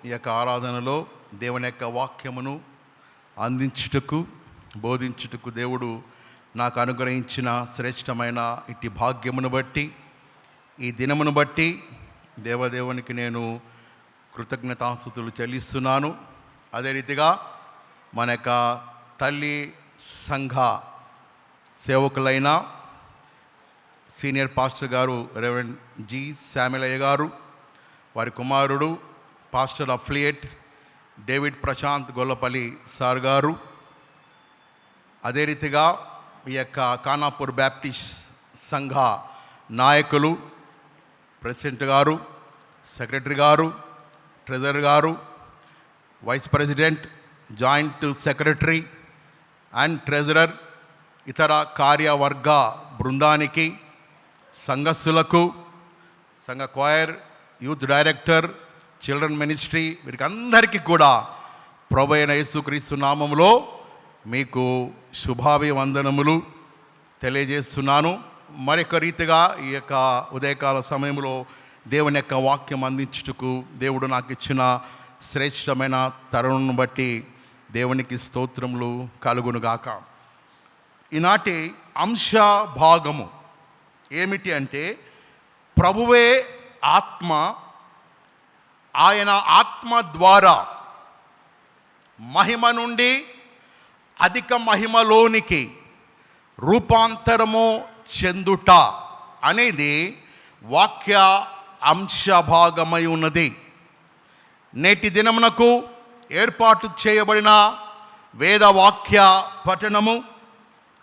ఈ యొక్క ఆరాధనలో దేవుని యొక్క వాక్యమును అందించుటకు బోధించుటకు దేవుడు నాకు అనుగ్రహించిన శ్రేష్టమైన ఇట్టి భాగ్యమును బట్టి ఈ దినమును బట్టి దేవదేవునికి నేను కృతజ్ఞతాస్తుతులు చెల్లిస్తున్నాను. అదే రీతిగా మన యొక్క తల్లి సంఘ సేవకులైన సీనియర్ పాస్టర్ గారు రెవరెండ్ జి శామ్యులయ్య గారు, వారి కుమారుడు pastor affiliate David Prashant Gollapalli sir గారు, అదే రీతిగా ఈ యొక్క ఖానాపూర్ బ్యాప్టిస్ట్ సంఘ నాయకులు, ప్రెసిడెంట్ గారు, సెక్రటరీ గారు, ట్రెజరర్ గారు, vice president, joint secretary and treasurer, ఇతర కార్యవర్గ బృందానికి, సంఘస్థులకు, సంఘ choir, youth director, children ministry, వీరికి అందరికీ కూడా ప్రభువైన అయిన యేసుక్రీస్తు నామములో మీకు శుభాభివందనములు తెలియజేస్తున్నాను. మరొక రీతిగా ఈ యొక్క ఉదయకాల సమయంలో దేవుని యొక్క వాక్యం అందించుటకు దేవుడు నాకు ఇచ్చిన శ్రేష్టమైన తరుణం బట్టి దేవునికి స్తోత్రములు కలుగునుగాక. ఈనాటి అంశ భాగము ఏమిటి అంటే, ప్రభువే ఆత్మ, ఆయన ఆత్మ ద్వారా మహిమ నుండి అధిక మహిమలోనికి రూపాంతరము చెందుట అనేది వాక్య అంశ భాగమై ఉన్నది. నేటి దినమునకు ఏర్పాటు చేయబడిన వేదవాక్య పఠనము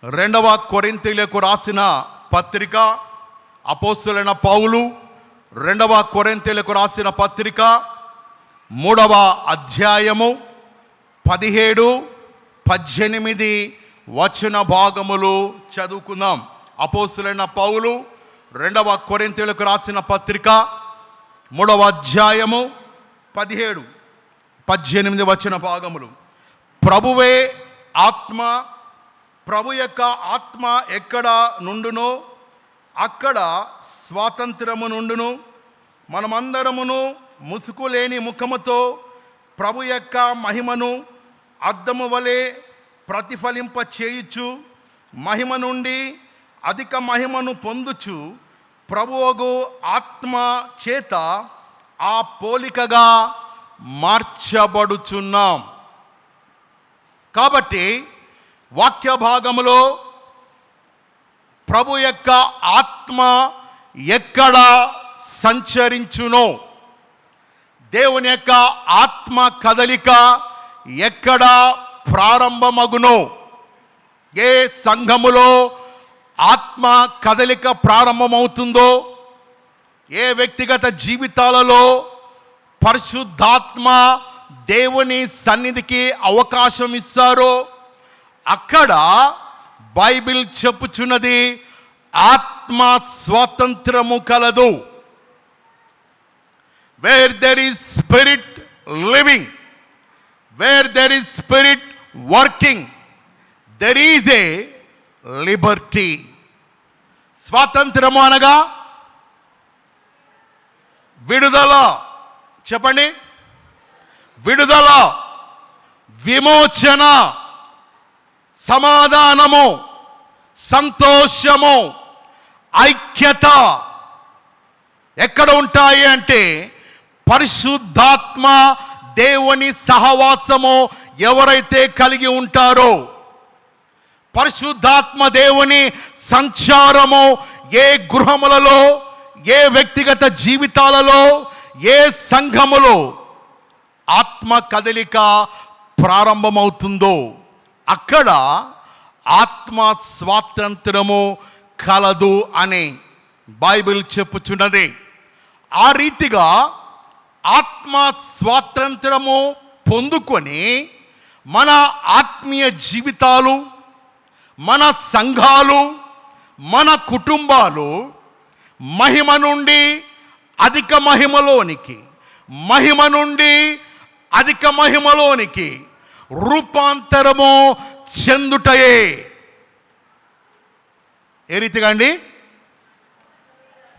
2వ కొరింథీయులకు రాసిన పత్రిక, అపోస్తలుడైన పౌలు 2వ కొరింథీయులకు రాసిన పత్రిక 3వ అధ్యాయము 17-18 వచన భాగములు చదువుకుందాం. అపోస్తలుడైన పౌలు 2వ కొరింథీయులకు రాసిన పత్రిక 3వ అధ్యాయము 17-18 వచన భాగములు. ప్రభువే ఆత్మ, ప్రభు యొక్క ఆత్మ ఎక్కడ నుండునో అక్కడ స్వాతంత్రము నుండును. మనమందరమును ముసుకులేని ముఖముతో ప్రభు యొక్క మహిమను అద్దము వలె ప్రతిఫలింప చేయుచు, మహిమ నుండి అధిక మహిమను పొందుచు, ప్రభువగు ఆత్మ చేత ఆ పోలికగా మార్చబడుచున్నాం. కాబట్టి వాక్య భాగములో ప్రభు యొక్క ఆత్మ ఎక్కడ సంచరించునో, దేవుని యొక్క ఆత్మ కదలిక ఎక్కడ ప్రారంభమగునో, ఏ సంఘములో ఆత్మ కదలిక ప్రారంభమవుతుందో, ఏ వ్యక్తిగత జీవితాలలో పరిశుద్ధాత్మ దేవుని సన్నిధికి అవకాశం ఇస్తారో అక్కడ బైబిల్ చెప్పుచున్నది ఆత్మ స్వాతంత్రము కలదు. Where there is spirit living, where there is spirit working, there is a liberty. స్వాతంత్రము అనగా విడుదల. చెప్పండి, విడుదల, విమోచన, సమాధానము, సంతోషము, ఐక్యత ఎక్కడ ఉంటాయి అంటే పరిశుద్ధాత్మ దేవుని సహవాసము ఎవరైతే కలిగి ఉంటారో, పరిశుద్ధాత్మ దేవుని సంచారము ఏ గృహములలో, ఏ వ్యక్తిగత జీవితాలలో, ఏ సంఘములో ఆత్మ కదలిక ప్రారంభమవుతుందో అక్కడ ఆత్మ స్వాతంత్రము కలదు అని బైబిల్ చెప్పుచున్నది. ఆ రీతిగా ఆత్మ స్వాతంత్రము పొందుకొని మన ఆత్మీయ జీవితాలు, మన సంఘాలు, మన కుటుంబాలు మహిమ నుండి అధిక మహిమలోనికి, మహిమ నుండి అధిక మహిమలోనికి రూపాంతరము చెందుటయే. ఏ రీతిగా అండి?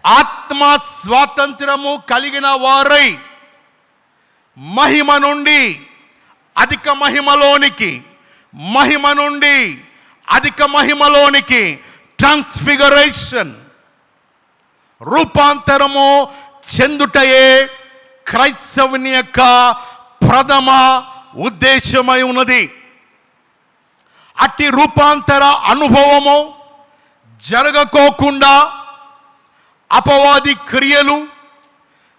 ఆత్మ స్వాతంత్రము కలిగిన వారై మహిమ నుండి అధిక మహిమలోనికి, మహిమ నుండి అధిక మహిమలోనికి, ట్రాన్స్ఫిగరేషన్, రూపాంతరము చెందుటయే క్రైస్తవుని యొక్క ప్రథమ ఉద్దేశమై ఉన్నది. అట్టి రూపాంతర అనుభవము జరగకోకుండా అపవాది క్రియలు,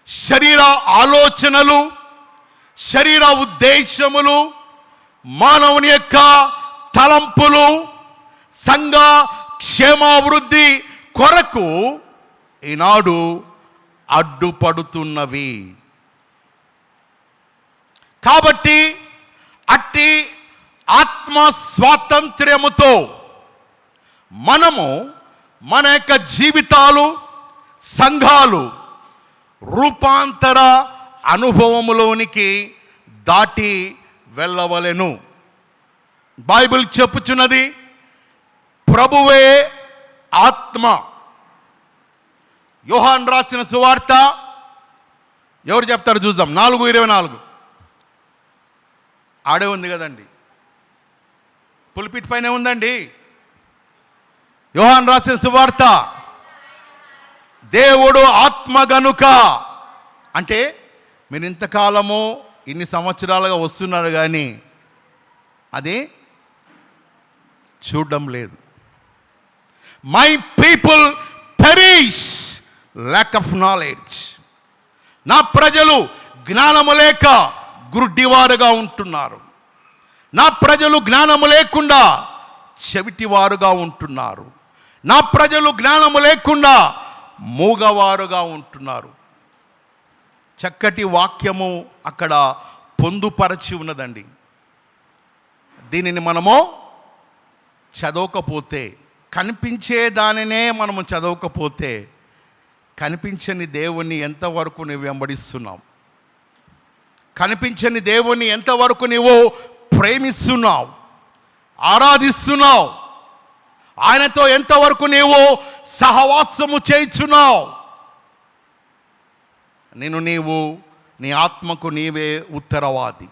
శరీర ఆలోచనలు, శరీర ఉద్దేశములు, మానవుని యొక్క తలంపులు సంఘ క్షేమాభివృద్ధి కొరకు ఈనాడు అడ్డుపడుతున్నవి. కాబట్టి అట్టి ఆత్మ స్వాతంత్ర్యముతో మనము మన యొక్క జీవితాలు, సంఘాలు రూపాంతర అనుభవములోనికి దాటి వెళ్ళవలెను. బైబిల్ చెప్పుచున్నది, ప్రభువే ఆత్మ. యోహాన్ రాసిన సువార్త ఎవరు చెప్తారు చూద్దాం, 4:24. ఆడే ఉంది కదండి, పులిపిట్ పైన ఉందండి. యోహాన్ రాసిన సువార్త, దేవుడు ఆత్మ గనుక. అంటే మీరు ఇంతకాలము ఇన్ని సంవత్సరాలుగా వస్తున్నారు కానీ అది చూడడం లేదు. My people perish lack of knowledge. నా ప్రజలు జ్ఞానము లేక గుడ్డివారుగా ఉంటున్నారు. నా ప్రజలు జ్ఞానము లేకుండా చెవిటివారుగా ఉంటున్నారు. నా ప్రజలు జ్ఞానము లేకుండా మూగవారుగా ఉంటున్నారు. చక్కటి వాక్యము అక్కడ పొందుపరచి ఉన్నదండి. దీనిని మనము చదవకపోతే, కనిపించే దానినే మనము చదవకపోతే కనిపించని దేవుణ్ణి ఎంతవరకు నువ్వు వెంబడిస్తున్నావు? కనిపించని దేవుణ్ణి ఎంతవరకు నువ్వు ప్రేమిస్తున్నావు, ఆరాధిస్తున్నావు? ఆయనతో ఎంతవరకు నీవు సహవాసము చేయుచున్నావు? నీవు నీ ఆత్మకు నీవే ఉత్తరవాది.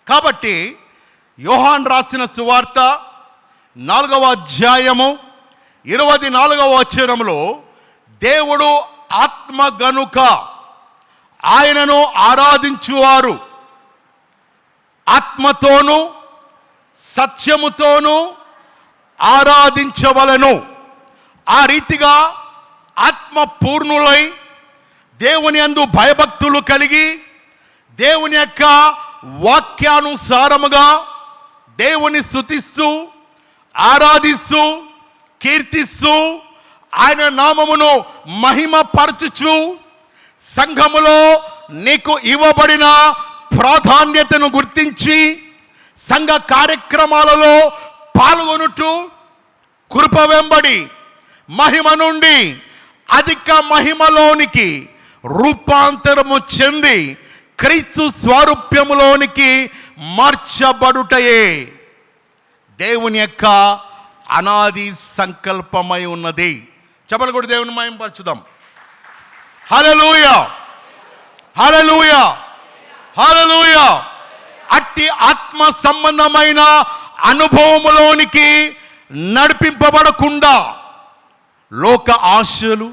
కాబట్టి యోహాన్ రాసిన సువార్త 4వ అధ్యాయము 24వ వచనములో దేవుడు ఆత్మ గనుక ఆయనను ఆరాధించువారు ఆత్మతోనూ సత్యముతోనూ ఆరాధించవలెను. ఆ రీతిగా ఆత్మ పూర్ణులై దేవుని యందు భయభక్తులు కలిగి దేవుని యొక్క వాక్యానుసారముగా దేవుని స్తుతిస్తూ, ఆరాధిస్తూ, కీర్తిస్తూ, ఆయన నామమును మహిమపరచుచు సంఘములో నీకు ఇవ్వబడిన ప్రాధాన్యతను గుర్తించి సంఘ కార్యక్రమాలలో పాల్గొనుటూ కృప వెంబడి మహిమ నుండి అధిక మహిమలోనికి రూపాంతరము చెంది క్రీస్తు స్వరూప్యములోనికి మార్చబడుటయే దేవుని యొక్క అనాది సంకల్పమై ఉన్నది. చెప్పలు కూడా దేవుని మహిమపరచుదాం. హల్లెలూయా, హల్లెలూయా, హల్లెలూయా. అట్టి ఆత్మ సంబంధమైన అనుభవములోనికి నడిపింపబడకుండా లోక ఆశలు,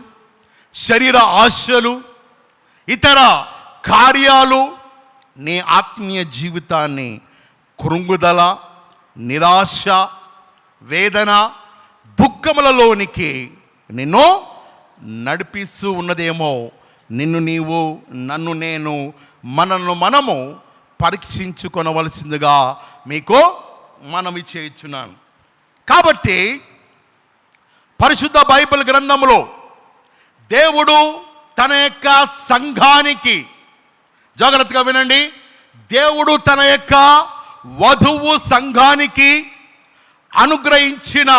శరీర ఆశలు, ఇతర కార్యాలు నీ ఆత్మీయ జీవితాన్ని కృంగుదల, నిరాశ, వేదన, దుఃఖములలోనికి నిన్ను నడిపిస్తూ ఉన్నదేమో. నిన్ను నీవు, నన్ను నేను, మనను మనము పరీక్షించుకొనవలసిందిగా మీకు మనవి చేయుచున్నాను. కాబట్టి పరిశుద్ధ బైబిల్ గ్రంథములో దేవుడు తన యొక్క సంఘానికి, జాగ్రత్తగా వినండి, దేవుడు తన యొక్క వధువు సంఘానికి అనుగ్రహించిన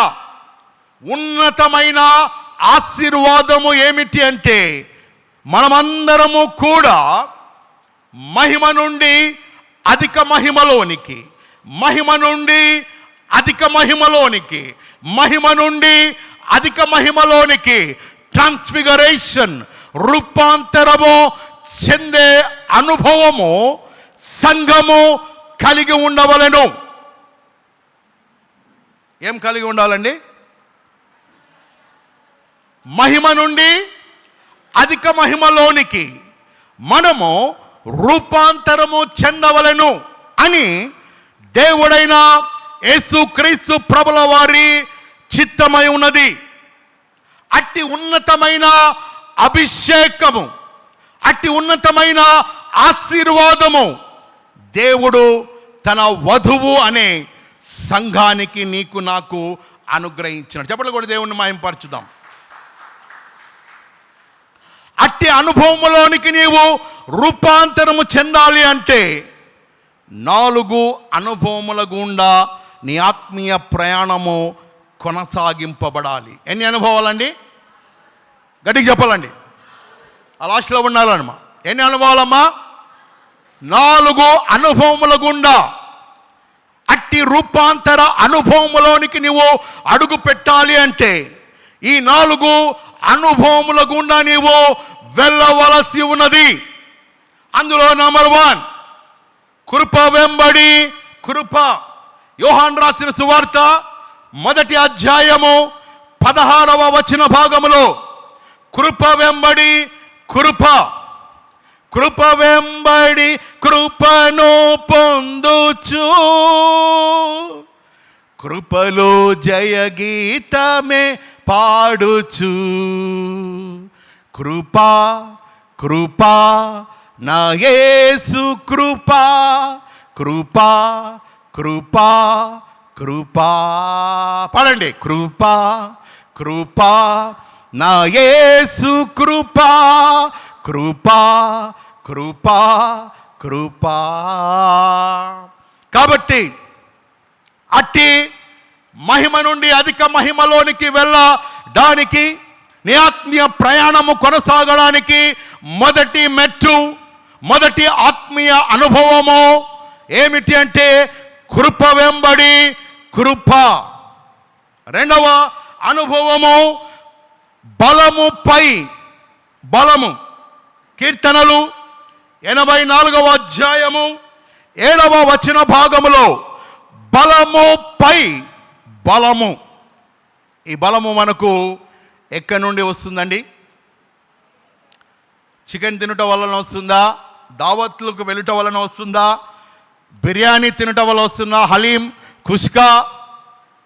ఉన్నతమైన ఆశీర్వాదము ఏమిటి అంటే మనమందరము కూడా మహిమ నుండి అధిక మహిమలోనికి, మహిమ నుండి అధిక మహిమలోనికి, మహిమ నుండి అధిక మహిమలోనికి ట్రాన్స్ఫిగరేషన్, రూపాంతరము చెందే అనుభవము సంఘము కలిగి ఉండవలెను. ఏం కలిగి ఉండాలండి? మహిమ నుండి అధిక మహిమలోనికి మనము రూపాంతరము చెందవలెను అని దేవుడైన యేసుక్రీస్తు ప్రభుల వారి చిత్తమై ఉన్నది. అట్టి ఉన్నతమైన అభిషేకము, అట్టి ఉన్నతమైన ఆశీర్వాదము దేవుడు తన వధువు అనే సంఘానికి నీకు నాకు అనుగ్రహించినాడు. చెప్పండి కూడా దేవుణ్ణి మహిమపరచుదాం. అట్టి అనుభవములోనికి నీవు రూపాంతరము చెందాలి అంటే 4 అనుభవముల గుండా నీ ఆత్మీయ ప్రయాణము కొనసాగింపబడాలి. ఎన్ని అనుభవాలండి? గట్టిగా చెప్పాలండి. ఆ లాస్ట్లో ఉండాలమ్మా. ఎన్ని అనుభవాలమ్మా? 4 అనుభవముల గుండా. అట్టి రూపాంతర అనుభవములోనికి నీవు అడుగు పెట్టాలి అంటే ఈ 4 అనుభవముల గుండా నీవు వెళ్ళవలసి ఉన్నది. అందులో నంబర్ 1 కృప వెంబడి కృప. యోహాను రాసిన సువార్త 1వ అధ్యాయము 16వ వచన భాగములో కృప వెంబడి కృప, కృప వెంబడి కృపను పొందుచు కృపలో జయ గీతమే పాడుచు కృపా కృపా నా యేసు కృపా కృపా కృపా కృపా. పాడండి. కృపా కృపా నా యేసు కృపా కృపా కృపా కృపా. కాబట్టి అట్టి మహిమ నుండి అధిక మహిమలోనికి వెళ్ళడానికి, నీ ఆత్మీయ ప్రయాణము కొనసాగడానికి మొదటి మెట్టు, మొదటి ఆత్మీయ అనుభవము ఏమిటి అంటే కృప వెంబడి కృప. 2వ అనుభవము బలముపై బలము. కీర్తనలు 84వ అధ్యాయము 7వ వచన భాగములో బలముపై బలము. ఈ బలము మనకు ఎక్కడి నుండి వస్తుందండి? చికెన్ తినటం వలన వస్తుందా? దావత్లకు వెళ్ళటం వలన వస్తుందా? బిర్యానీ తినటం వల్ల వస్తుందా? హలీం, కుష్కా,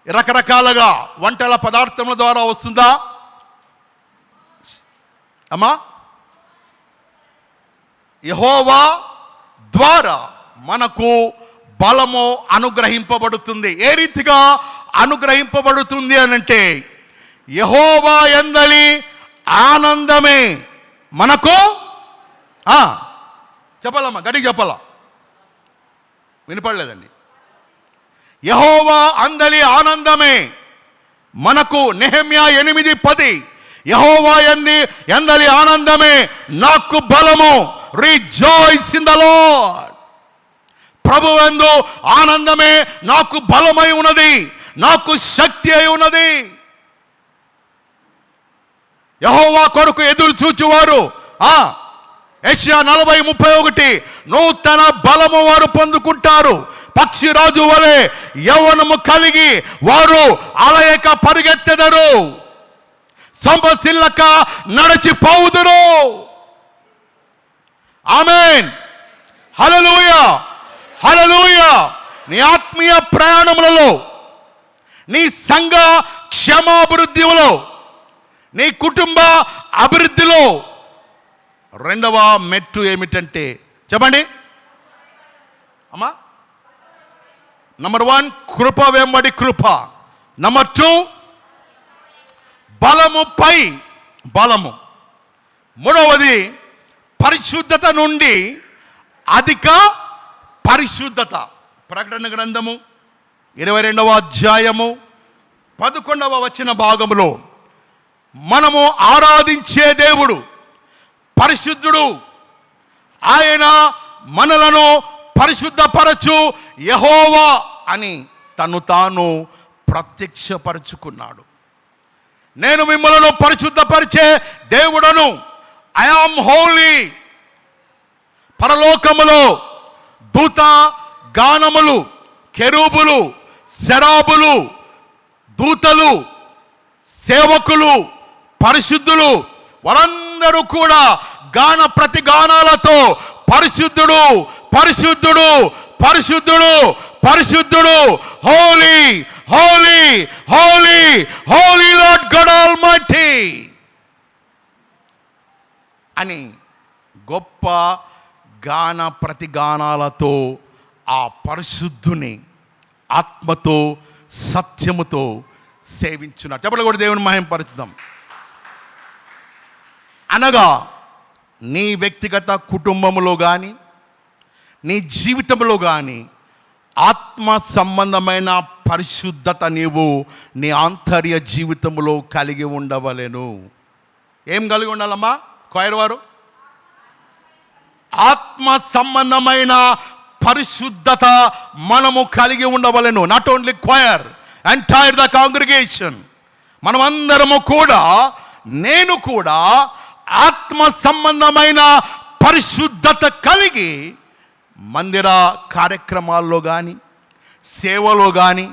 రకరకాలుగా వంటల పదార్థముల ద్వారా వస్తుందా అమ్మా? యెహోవా ద్వారా మనకు బలము అనుగ్రహింపబడుతుంది. ఏ రీతిగా అనుగ్రహింపబడుతుంది అనంటే యెహోవా యందలి ఆనందమే మనకు చెప్పాలమ్మా, గట్టిగా చెప్పాలా? వినపడలేదండి. యెహోవా అందలి ఆనందమే మనకు. నెహెమ్యా 8:10 యెహోవా యందలి ఆనందమే నాకు బలము. Rejoice in the Lord. ప్రభువందు ఆనందమే నాకు బలమై ఉన్నది, నాకు శక్తి అయి ఉన్నది. యెహోవా కొరకు ఎదురు చూచువారు యెషయా 40:31 నూతన బలము వారు పొందుకుంటారు. పక్షిరాజు వలె యవ్వనము కలిగి వారు అలయక పరిగెత్తెదరు, సంపసిల్లక నడచిపోవుదురు. ఆమేన్. హల్లెలూయా హల్లెలూయా. నీ ఆత్మీయ ప్రయాణములలో, నీ సంఘ క్షేమాభివృద్ధిలో, నీ కుటుంబ అభివృద్ధిలో 2వ మెట్టు ఏమిటంటే చెప్పండి అమ్మా. నంబర్ 1 కృప వెంబడి కృప. నంబర్ 2 బలముపై బలము. 3వది పరిశుద్ధత నుండి అధిక పరిశుద్ధత. ప్రకటన గ్రంథము 22వ అధ్యాయము 11వ వచన భాగములో మనము ఆరాధించే దేవుడు పరిశుద్ధుడు. ఆయన మనలను పరిశుద్ధపరచు యెహోవా అని తను తాను ప్రత్యక్షపరుచుకున్నాడు. నేను మిమ్మలను పరిశుద్ధపరిచే దేవుడను. I am holy. పరలోకములో దూత గానములు, కెరూబులు, శరాబులు, దూతలు, సేవకులు, పరిశుద్ధులు వారందరూ కూడా గాన ప్రతి గానాలతో పరిశుద్ధుడు, పరిశుద్ధుడు, పరిశుద్ధుడు, పరిశుద్ధుడు, holy holy holy holy lord God almighty అని గొప్ప గాన ప్రతి గానాలతో ఆ పరిశుద్ధుని ఆత్మతో సత్యముతో సేవించున్నారు. చెప్పలు కూడా దేవుని మహిమపరచుదాం. అనగా నీ వ్యక్తిగత కుటుంబంలో కానీ నీ జీవితంలో కానీ ఆత్మ సంబంధమైన పరిశుద్ధత నీవు నీ ఆంతర్య జీవితంలో కలిగి ఉండవలెను. ఏం కలిగి ఉండాలమ్మా క్వైర్ వారు? ఆత్మ సంబంధమైన పరిశుద్ధత మనము కలిగి ఉండవలెను. Not only choir, entire the congregation, మనమందరము కూడా, నేను కూడా ఆత్మ సంబంధమైన పరిశుద్ధత కలిగి మందిర కార్యక్రమాల్లో కానీ సేవలో కానీ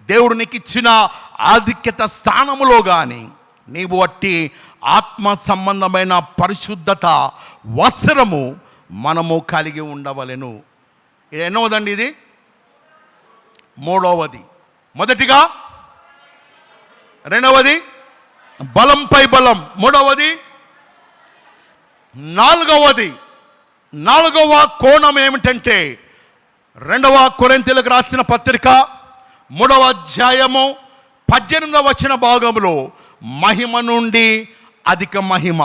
దేవుడు నీకు ఇచ్చిన ఆధిక్యత స్థానములో కానీ నీవు అట్టి ఆత్మ సంబంధమైన పరిశుద్ధత వస్త్రము మనము కలిగి ఉండవలెను. ఇది ఎన్నోదండి? ఇది మూడవది. మొదటిగా, రెండవది బలంపై బలం, మూడవది, నాలుగవ కోణం ఏమిటంటే 2 కొరింథీయులకు రాసిన పత్రిక 3వ అధ్యాయము 18వ వచన భాగంలో మహిమ నుండి అధిక మహిమ,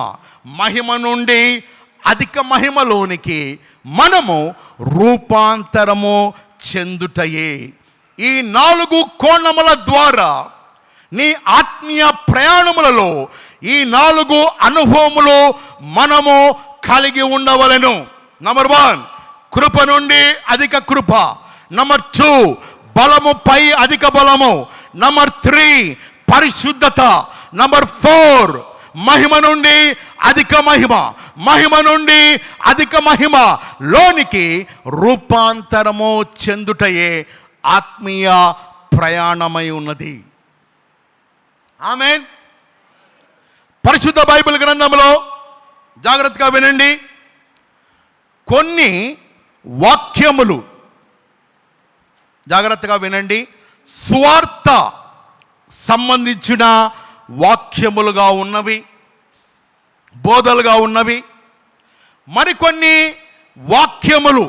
మహిమ నుండి అధిక మహిమలోనికి మనము రూపాంతరము చెందుటయే. ఈ 4 కోణముల ద్వారా నీ ఆత్మీయ ప్రయాణములలో ఈ 4 అనుభవములు మనము కలిగి ఉండవలెను. నంబర్ 1 కృప నుండి అధిక కృప, నంబర్ 2 బలముపై అధిక బలము, నంబర్ 3 పరిశుద్ధత, నంబర్ 4 మహిమ నుండి అధిక మహిమ, మహిమ నుండి అధిక మహిమ లోనికి రూపాంతరము చెందుటయే ఆత్మీయ ప్రయాణమై ఉన్నది. ఆమేన్. పరిశుద్ధ బైబిల్ గ్రంథంలో జాగ్రత్తగా వినండి, కొన్ని వాక్యములు, జాగ్రత్తగా వినండి, సువార్త సంబంధించిన వాక్యములుగా ఉన్నవి, బోధలుగా ఉన్నవి. మరికొన్ని వాక్యములు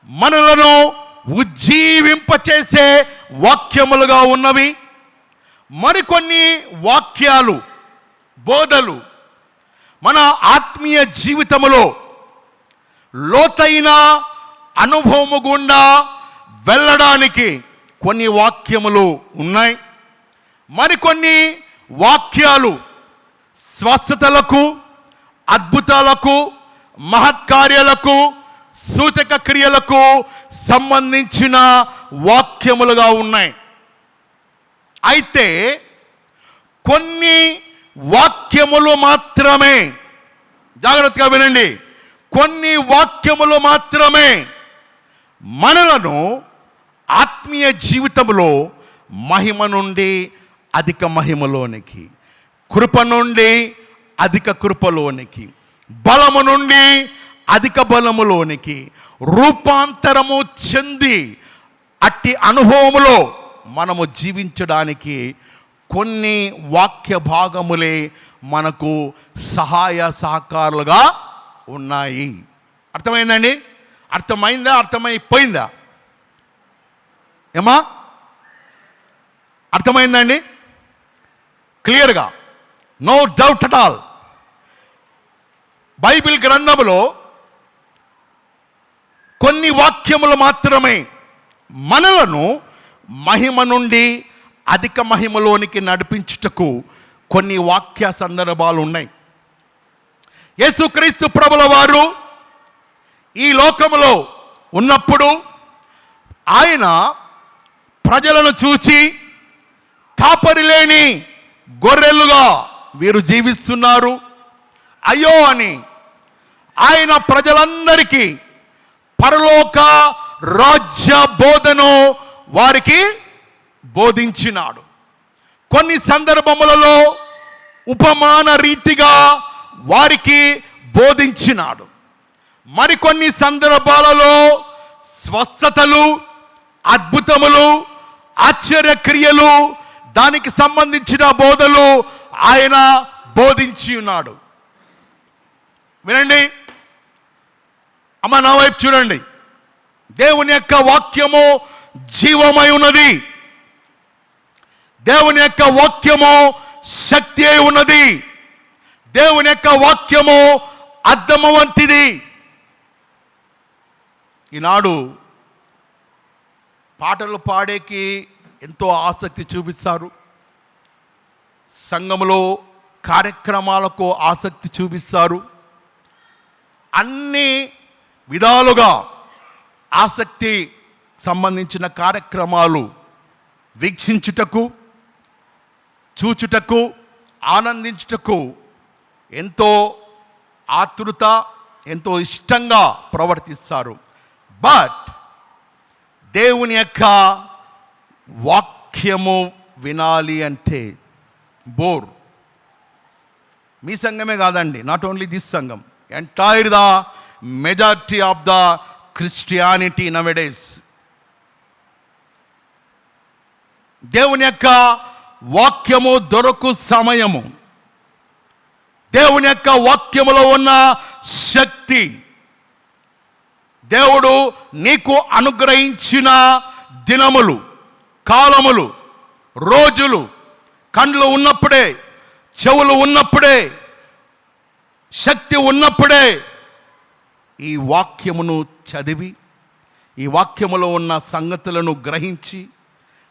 మనలను ఉజ్జీవింపచేసే వాక్యములుగా ఉన్నవి. మరికొన్ని వాక్యాలు, బోధలు మన ఆత్మీయ జీవితములో లోతైన అనుభవము గుండా వెళ్ళడానికి కొన్ని వాక్యములు ఉన్నాయి. మరికొన్ని వాక్యాలు స్వస్థతలకు, అద్భుతాలకు, మహత్కార్యాలకు, సూచక క్రియలకు సంబంధించిన వాక్యములుగా ఉన్నాయి. అయితే కొన్ని వాక్యములు మాత్రమే, జాగ్రత్తగా వినండి, కొన్ని వాక్యములు మాత్రమే మనలను ఆత్మీయ జీవితంలో మహిమ నుండి అధిక మహిమలోనికి, కృప నుండి అధిక కృపలోనికి, బలము నుండి అధిక బలములోనికి రూపాంతరము చెంది అట్టి అనుభవములో మనము జీవించడానికి కొన్ని వాక్య భాగములే మనకు సహాయ సహకారులుగా ఉన్నాయి. అర్థమైందండి? అర్థమైందా? అర్థమైపోయిందా? ఏమా అర్థమైందండి? క్లియర్గా, no doubt at all. Bible గ్రంథములో కొన్ని వాక్యములు మాత్రమే మనలను మహిమ నుండి అధిక మహిమలోనికి నడిపించుటకు కొన్ని వాక్య సందర్భాలు ఉన్నాయి. యేసుక్రీస్తు ప్రభుల వారు ఈ లోకములో ఉన్నప్పుడు ఆయన ప్రజలను చూచి కాపరి లేని గొర్రెలుగా వీరు జీవిస్తున్నారు, అయ్యో అని ఆయన ప్రజలందరికీ పరలోక రాజ్య బోధను వారికి బోధించినాడు. కొన్ని సందర్భములలో ఉపమాన రీతిగా వారికి బోధించినాడు. మరికొన్ని సందర్భాలలో స్వస్థతలు, అద్భుతములు, ఆశ్చర్యక్రియలు, దానికి సంబంధించిన బోధలు ఆయన బోధించి ఉన్నాడు. వినండి అమ్మ, నా వైపు చూడండి. దేవుని యొక్క వాక్యము జీవమై ఉన్నది. దేవుని యొక్క వాక్యము శక్తి అయి ఉన్నది. దేవుని యొక్క వాక్యము అద్దము వంటిది. ఈనాడు పాటలు పాడేకి ఎంతో ఆసక్తి చూపిస్తారు. సంఘములో కార్యక్రమాలకు ఆసక్తి చూపిస్తారు. అన్ని విధాలుగా ఆసక్తి సంబంధించిన కార్యక్రమాలు వీక్షించుటకు, చూచుటకు, ఆనందించుటకు ఎంతో ఆతృత, ఎంతో ఇష్టంగా ప్రవర్తిస్తారు. బట్ దేవుని యొక్క వాక్యము వినాలి అంటే బోర్. మీ సంఘమే కాదండి, నాట్ ఓన్లీ దిస్ సంఘం, entire the majority of the Christianity nowadays. దేవుని యొక్క వాక్యము దొరకు సమయము, దేవుని యొక్క వాక్యములో ఉన్న శక్తి, దేవుడు నీకు అనుగ్రహించిన దినములు, కాలములు, రోజులు, కండ్లు ఉన్నప్పుడే, చెవులు ఉన్నప్పుడే, శక్తి ఉన్నప్పుడే ఈ వాక్యమును చదివి, ఈ వాక్యములో ఉన్న సంగతులను గ్రహించి,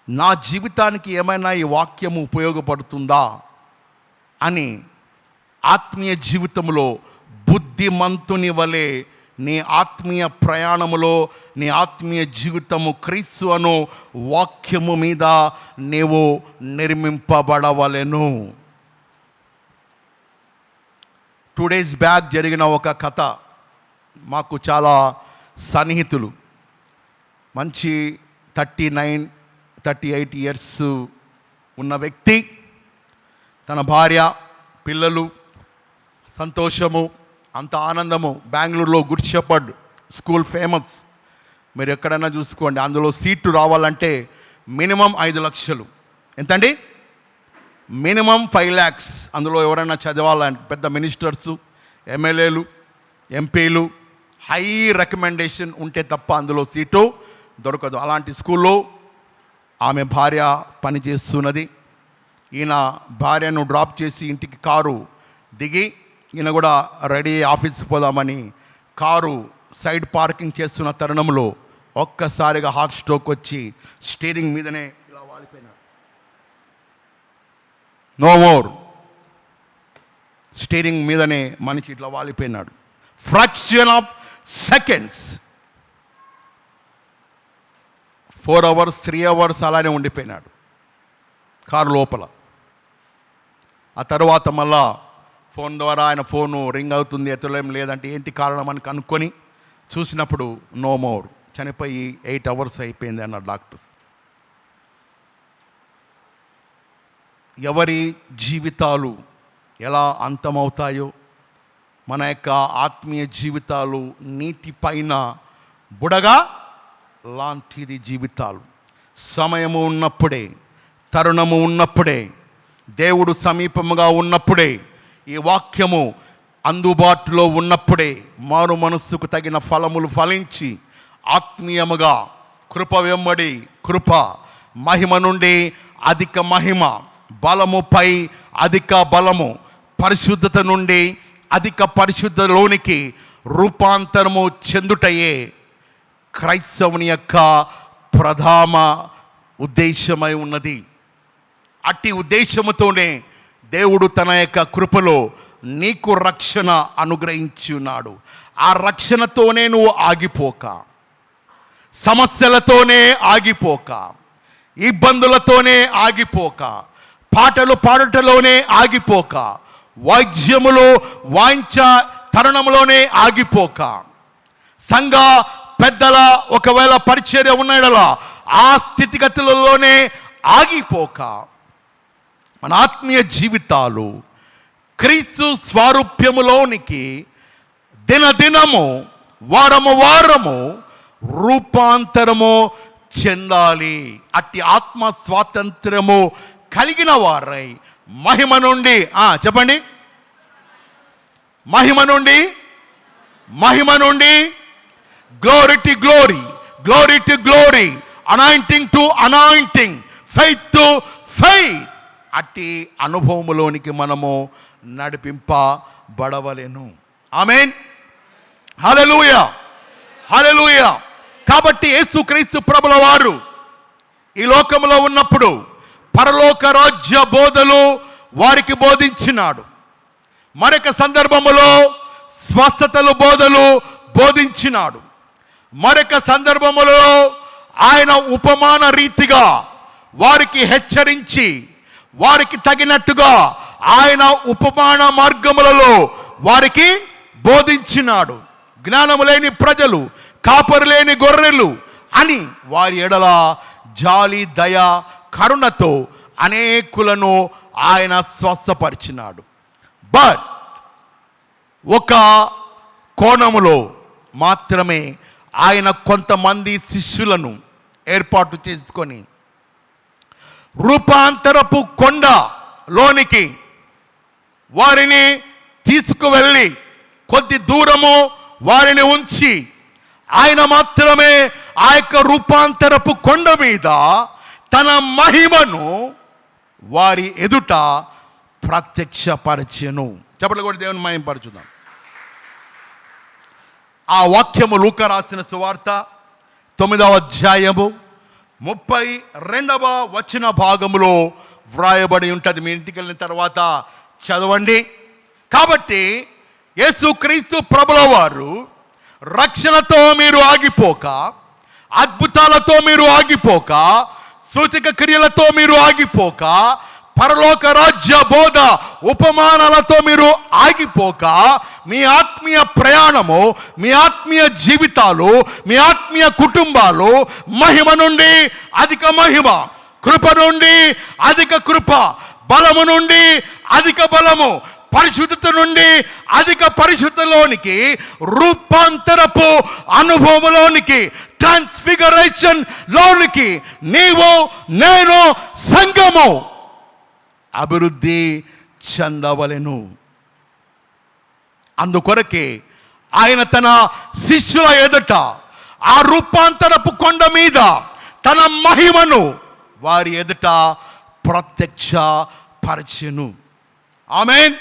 నా జీవితానికి ఏమైనా ఈ వాక్యము ఉపయోగపడుతుందా అని ఆత్మీయ జీవితంలో బుద్ధిమంతుని వలె నీ ఆత్మీయ ప్రయాణములో, నీ ఆత్మీయ జీవితము క్రీస్తు అను వాక్యము మీద నీవు నిర్మింపబడవలెను. 2 days బ్యాక్ జరిగిన ఒక కథ. మాకు చాలా సన్నిహితులు, మంచి 38 ఇయర్స్ ఉన్న వ్యక్తి, తన భార్య, పిల్లలు, సంతోషము, అంత ఆనందము. బెంగళూరులో గుడ్ షెపర్డ్ స్కూల్ ఫేమస్. మీరు ఎక్కడైనా చూసుకోండి, అందులో సీటు రావాలంటే మినిమం 5 లక్షలు. ఎంతండి? Minimum 5 lakhs. అందులో ఎవరైనా చదవాలంటే పెద్ద మినిస్టర్సు, ఎమ్మెల్యేలు, ఎంపీలు, హై రికమెండేషన్ ఉంటే తప్ప అందులో సీటు దొరకదు. అలాంటి స్కూల్లో ఆమె భార్య పనిచేస్తున్నది. ఈయన భార్యను డ్రాప్ చేసి ఇంటికి కారు దిగి, ఈయన కూడా రెడీ ఆఫీస్కి పోదామని కారు సైడ్ పార్కింగ్ చేస్తున్న తరుణంలో ఒక్కసారిగా హార్ట్ స్ట్రోక్ వచ్చి స్టీరింగ్ మీదనే ఇలా వాలిపోయినాడు. No more. స్టీరింగ్ మీదనే మనిషి ఇట్లా వాలిపోయినాడు. Fraction of seconds, 4 hours 3 hours అలానే ఉండిపోయినాడు కారు లోపల. ఆ తర్వాత మళ్ళా ఫోన్ ద్వారా ఆయన ఫోను రింగ్ అవుతుంది, ఎత్తలేం, లేదంటే ఏంటి కారణం అని కనుక్కొని చూసినప్పుడు నో మోర్, చనిపోయి 8 hours అయిపోయింది అన్నారు డాక్టర్స్. ఎవరి జీవితాలు ఎలా అంతమవుతాయో, మన యొక్క ఆత్మీయ జీవితాలు నీటిపైన బుడగా లాంటిది జీవితాలు. సమయము ఉన్నప్పుడే, తరుణము ఉన్నప్పుడే, దేవుడు సమీపముగా ఉన్నప్పుడే, ఈ వాక్యము అందుబాటులో ఉన్నప్పుడే మారు మనస్సుకు తగిన ఫలములు ఫలించి ఆత్మీయముగా కృప వెంబడి కృప, మహిమ నుండి అధిక మహిమ, బలముపై అధిక బలము, పరిశుద్ధత నుండి అధిక పరిశుద్ధలోనికి రూపాంతరము చెందుటయే క్రైస్తవుని యొక్క ప్రధాన ఉద్దేశమై ఉన్నది. అట్టి ఉద్దేశముతోనే దేవుడు తన యొక్క కృపలో నీకు రక్షణ అనుగ్రహించి ఉన్నాడు. ఆ రక్షణతోనే నువ్వు ఆగిపోక, సమస్యలతోనే ఆగిపోక, ఇబ్బందులతోనే ఆగిపోక, పాటలు పాడటలోనే ఆగిపోక, వాయిద్యములో వాయించ తరుణంలోనే ఆగిపోక, సంఘ పెద్దల ఒకవేళ పరిచర్య ఉన్నాడలా ఆ స్థితిగతులలోనే ఆగిపోక, మన ఆత్మీయ జీవితాలు క్రీస్తు స్వారూప్యములోనికి దినదినము వారము వారము రూపాంతరము చెందాలి. అట్టి ఆత్మ స్వాతంత్రము కలిగిన వారై మహిమ నుండి చెప్పండి, మహిమ నుండి glory to glory, glory to glory, anointing to anointing, faith to faith, అట్టి అనుభవములోనికి మనము నడిపింపబడవలెను. ఆమేన్, హల్లెలూయా, హల్లెలూయా. కాబట్టి యేసుక్రీస్తు ప్రభుల వారు ఈ లోకంలో ఉన్నప్పుడు పరలోక రాజ్య బోధలు వారికి బోధించినాడు. మరొక సందర్భములో స్వస్థతలు బోధలు బోధించినాడు. మరొక సందర్భములో ఆయన ఉపమాన రీతిగా వారికి హెచ్చరించి వారికి తగినట్టుగా ఆయన ఉపమాన మార్గములలో వారికి బోధించినాడు. జ్ఞానము లేని ప్రజలు, కాపరు లేని గొర్రెలు అని వారి ఎడల జాలి, దయ, కరుణతో అనేకులను ఆయన స్వస్థపరిచినాడు. బట్ ఒక కోణములో మాత్రమే ఆయన కొంతమంది శిష్యులను ఏర్పాటు చేసుకొని రూపాంతరపు కొండలోనికి వారిని తీసుకువెళ్ళి కొద్ది దూరము వారిని ఉంచి ఆయన మాత్రమే ఆ యొక్క రూపాంతరపు కొండ మీద తన మహిమను వారి ఎదుట ప్రత్యక్షపరచెను. చెప్పండి కూడా దేవుని మహిమపరచుదాం. ఆ వాక్యము లూకా రాసిన సువార్త 9వ అధ్యాయము 32వ వచన భాగములో వ్రాయబడి ఉంటుంది. మీ ఇంటికి వెళ్ళిన తర్వాత చదవండి. కాబట్టి యేసుక్రీస్తు ప్రభుల వారు రక్షణతో మీరు ఆగిపోక, అద్భుతాలతో మీరు ఆగిపోక, సూచక క్రియలతో మీరు ఆగిపోక, పరలోక రాజ్య బోధ ఉపమానాలతో మీరు ఆగిపోక, మీ ఆత్మీయ ప్రయాణము, మీ ఆత్మీయ జీవితాలు, మీ ఆత్మీయ కుటుంబాలు మహిమ నుండి అధిక మహిమ, కృప నుండి అధిక కృప, బలము నుండి అధిక బలము, పరిశుద్ధత నుండి అధిక పరిశుద్ధలోనికి, రూపాంతరపు అనుభవంలోనికి, ట్రాన్స్ఫిగరేషన్ లోనికి నీవు నేను సంఘము అభివృద్ధి చెందవలెను. అందుకొరకే ఆయన తన శిష్యుల ఎదుట ఆ రూపాంతరపు కొండ మీద తన మహిమను వారి ఎదుట ప్రత్యక్ష పరిచెను. ఆమేన్,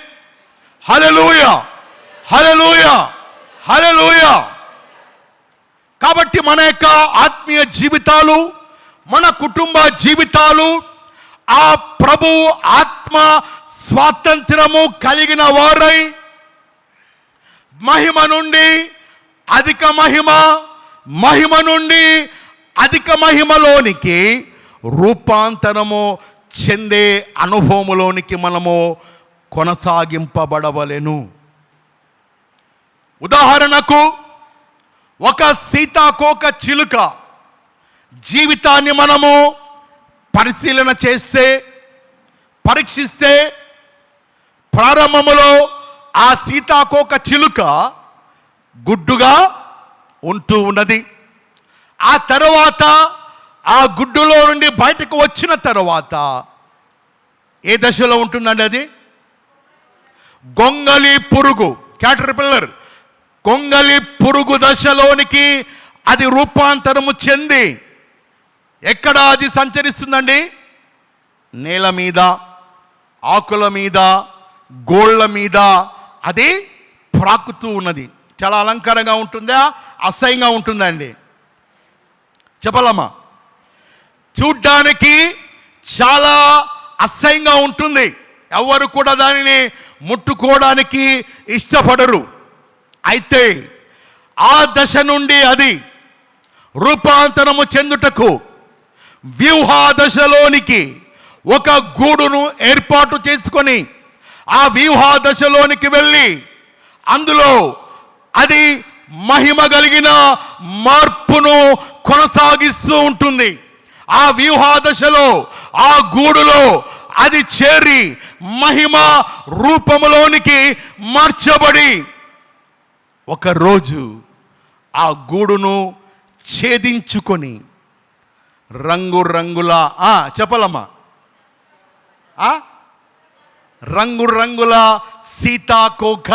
హల్లెలూయా, హల్లెలూయా, హల్లెలూయా. కాబట్టి మన యొక్క ఆత్మీయ జీవితాలు, మన కుటుంబ జీవితాలు ఆ ప్రభు ఆత్మ స్వాతంత్రము కలిగిన వారై మహిమ నుండి అధిక మహిమ, మహిమ నుండి అధిక మహిమలోనికి రూపాంతరము చెందే అనుభవములోనికి మనము కొనసాగింపబడవలెను. ఉదాహరణకు ఒక సీతాకోక చిలుక జీవితాన్ని మనము పరిశీలన చేస్తే, పరీక్షిస్తే, ప్రారంభములో ఆ సీతాకోక చిలుక గుడ్డుగా ఉంటూ ఉన్నది. ఆ తరువాత ఆ గుడ్డులో నుండి బయటకు వచ్చిన తరువాత ఏ దశలో ఉంటుందండి? అది గొంగలి పురుగు, క్యాటర్పిల్లర్, గొంగలి పురుగు దశలోనికి అది రూపాంతరము చెంది ఎక్కడ అది సంచరిస్తుందండి? నేల మీద, ఆకుల మీద, గోళ్ళ మీద అది ప్రాకుతూ ఉన్నది. చాలా అలంకారంగా ఉంటుందా, అసహ్యంగా ఉంటుందండి? చెప్పాలమ్మా. చూడ్డానికి చాలా అసహ్యంగా ఉంటుంది. ఎవరు కూడా దానిని ముట్టుకోవడానికి ఇష్టపడరు. అయితే ఆ దశ నుండి అది రూపాంతరము చెందుటకు వ్యూహ దశలోనికి ఒక గూడును ఏర్పాటు చేసుకొని ఆ వ్యూహ దశలోనికి వెళ్ళి అందులో అది మహిమ కలిగిన మార్పును కొనసాగిస్తూ ఉంటుంది. ఆ వ్యూహాదశలో, ఆ గూడులో అది చేరి మహిమ రూపములోనికి మార్చబడి ఒకరోజు ఆ గూడును ఛేదించుకొని రంగురంగుల చెప్పలమ్మా రంగురంగుల సీతాకోక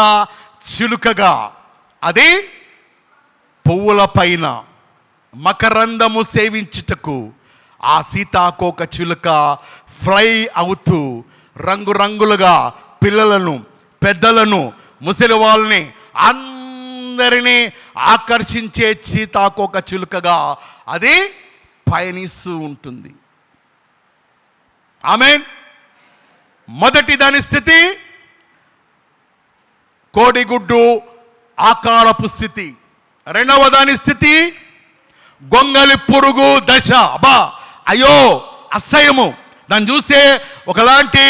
చిలుకగా అది పువ్వుల పైన మకరందము సేవించుటకు ఆ సీతాకోక చిలుక ఫ్లై అవుతూ రంగురంగులుగా పిల్లలను, పెద్దలను, ముసలి వాళ్ళని అందరినీ ఆకర్షించే సీతాకోక చిలుకగా అది పయనిస్తూ ఉంటుంది. ఆమేన్. మొదటి దాని స్థితి కోడిగుడ్డు ఆకారపు స్థితి. రెండవ దాని స్థితి గొంగలి పురుగు దశ. అయ్యో అసహ్యము, దాన్ని చూసే ఒకలాంటి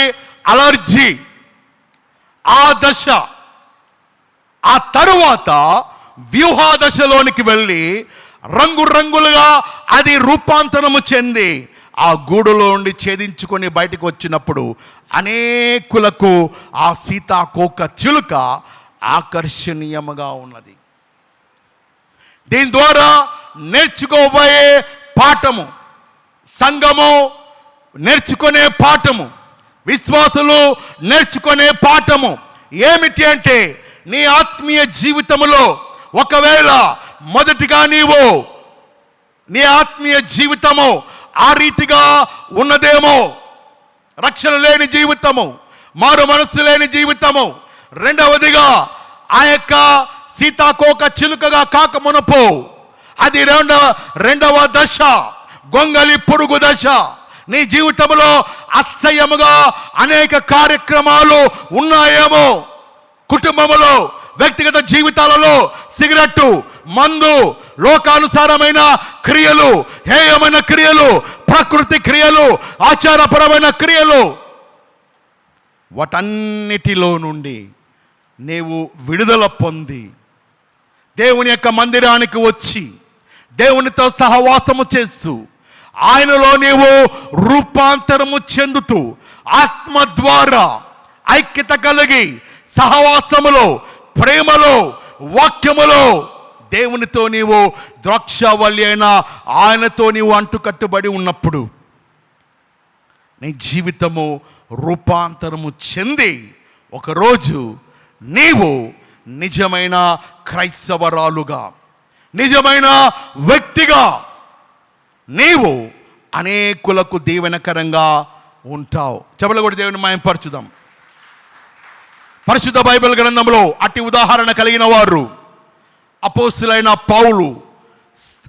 అలర్జీ, ఆ దశ. ఆ తరువాత వ్యూహాదశలోనికి వెళ్ళి రంగురంగులుగా అది రూపాంతరము చెంది ఆ గూడులో ఉండి ఛేదించుకొని బయటకు వచ్చినప్పుడు అనేకులకు ఆ సీతాకోక చిలుక ఆకర్షణీయముగా ఉన్నది. దీని ద్వారా నేర్చుకోబోయే పాఠము, సంఘము నేర్చుకునే పాఠము, విశ్వాసులు నేర్చుకునే పాఠము ఏమిటి అంటే, నీ ఆత్మీయ జీవితంలో ఒకవేళ మొదటిగా నీవు నీ ఆత్మీయ జీవితము ఆ రీతిగా ఉన్నదేమో, రక్షణ లేని జీవితము, మారు మనస్సు లేని జీవితము. రెండవదిగా ఆ యొక్క సీతాకోక చిలుకగా కాక మునుపు అది రెండవ దశ, గొంగలి పురుగు దశ. నీ జీవితంలో అసహ్యముగా అనేక కార్యక్రమాలు ఉన్నాయేమో, కుటుంబంలో, వ్యక్తిగత జీవితాలలో సిగరెట్టు, మందు, లోకానుసారమైన క్రియలు, హేయమైన క్రియలు, ప్రకృతి క్రియలు, ఆచారపరమైన క్రియలు, వాటన్నిటిలో నుండి నీవు విడుదల పొంది దేవుని యొక్క మందిరానికి వచ్చి దేవునితో సహవాసము చేస్తూ ఆయనలో నీవు రూపాంతరము చెందుతూ ఆత్మ ద్వారా ఐక్యత కలిగి సహవాసములో, ప్రేమలో, వాక్యములో దేవునితో నీవు ద్రాక్షవల్లి అయిన ఆయనతో నీవు అంటుకట్టుబడి ఉన్నప్పుడు నీ జీవితము రూపాంతరము చెంది ఒకరోజు నీవు నిజమైన క్రైస్తవరాలుగా, నిజమైన వ్యక్తిగా నీవు అనేకులకు దీవెనకరంగా ఉంటావు. చెప్పలు కూడా దేవుని మహిమపరచుదాం. పరిశుద్ధ బైబిల్ గ్రంథంలో అట్టి ఉదాహరణ కలిగిన వారు అపోస్తులైన పౌలు.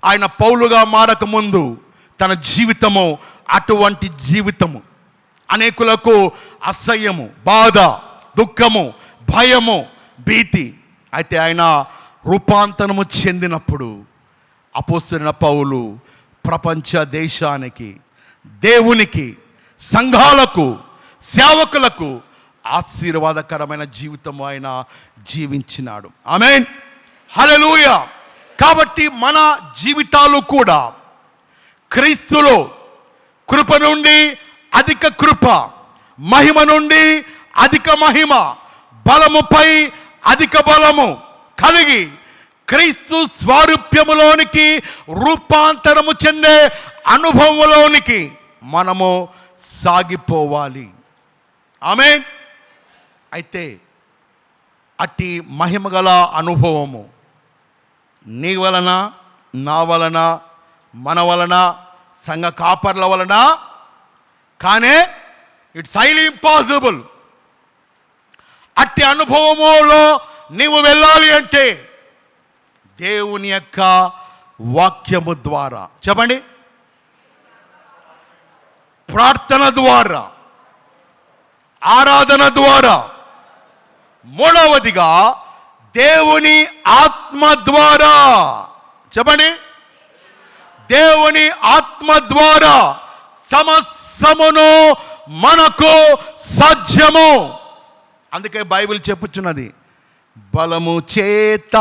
ఆయన పౌలుగా మారక ముందు తన జీవితము అటువంటి జీవితము, అనేకులకు అసహ్యము, బాధ, దుఃఖము, భయము, భీతి. అయితే ఆయన రూపాంతరము చెందినప్పుడు అపోస్తులైన పౌలు ప్రపంచ దేశానికి, దేవునికి, సంఘాలకు, సేవకులకు ఆశీర్వాదకరమైన జీవితము ఆయన జీవించినాడు. ఆమేన్, హల్లెలూయా. కాబట్టి మన జీవితాలు కూడా క్రీస్తులో కృప నుండి అధిక కృప, మహిమ నుండి అధిక మహిమ, బలముపై అధిక బలము కలిగి క్రీస్తు స్వారూప్యములోనికి రూపాంతరము చెందే అనుభవంలోనికి మనము సాగిపోవాలి. ఆమేన్. అయితే అట్టి మహిమగల అనుభవము నీ వలన, నా వలన, మన వలన, సంఘ కాపర్ల వలన కానీ ఇట్స్ హైలీ ఇంపాసిబుల్. అట్టి అనుభవములో నీవు వెళ్ళాలి అంటే దేవుని యొక్క వాక్యము ద్వారా, చెప్పండి, ప్రార్థన ద్వారా, ఆరాధన ద్వారా, మూడవదిగా దేవుని ఆత్మ ద్వారా, చెప్పండి, దేవుని ఆత్మ ద్వారా సమస్తమును మనకు సాధ్యము. అందుకే బైబిల్ చెప్పుచున్నది, బలము చేత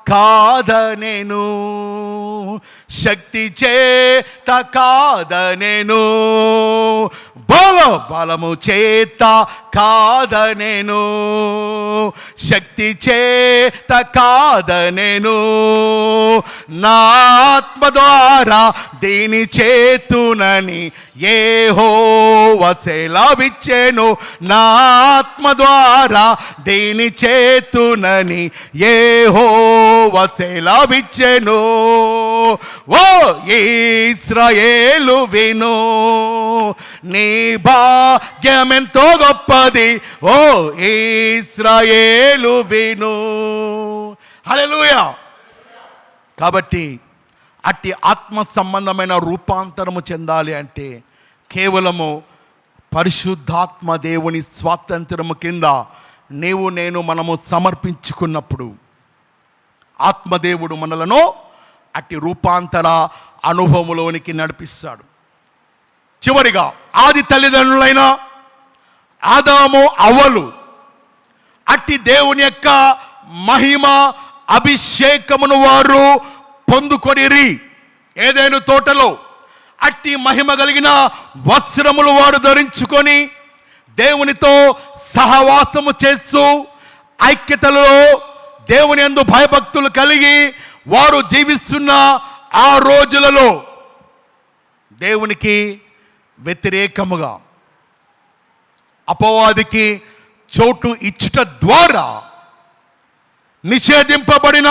కాదనెను, శక్తి చేత కాదనెను, బలము చేత కాదనెను, శక్తి చేత కాదనెను, నా ఆత్మ ద్వారా దీని చేతునని యెహోవా సెలవిచ్చెను, నా ఆత్మ ద్వారా దీని చేతునని యెహోవా సెలవిచ్చెను. ఓ ఇశ్రాయేలు విను, నీ భాగ్యమెంతో గొప్పది, ఓ ఇశ్రాయేలు విను. హల్లెలూయా. కాబట్టి అట్టి ఆత్మ సంబంధమైన రూపాంతరము చెందాలి అంటే కేవలము పరిశుద్ధాత్మ దేవుని స్వాతంత్రము కింద నీవు నేను మనము సమర్పించుకున్నప్పుడు ఆత్మదేవుడు మనలను అట్టి రూపాంతర అనుభవములోనికి నడిపిస్తాడు. చివరిగా ఆది తల్లిదండ్రులైన ఆదాము అవ్వలు అట్టి దేవుని యొక్క మహిమ అభిషేకమును వారు పొందుకొనిరి. ఏదైనా తోటలో అట్టి మహిమ కలిగిన వస్త్రములు వారు ధరించుకొని దేవునితో సహవాసము చేస్తూ ఐక్యతలో దేవుని యందు భయభక్తులు కలిగి వారు జీవిస్తున్న ఆ రోజులలో దేవునికి వ్యతిరేకముగా అపవాదికి చోటు ఇచ్చుట ద్వారా నిషేధింపబడిన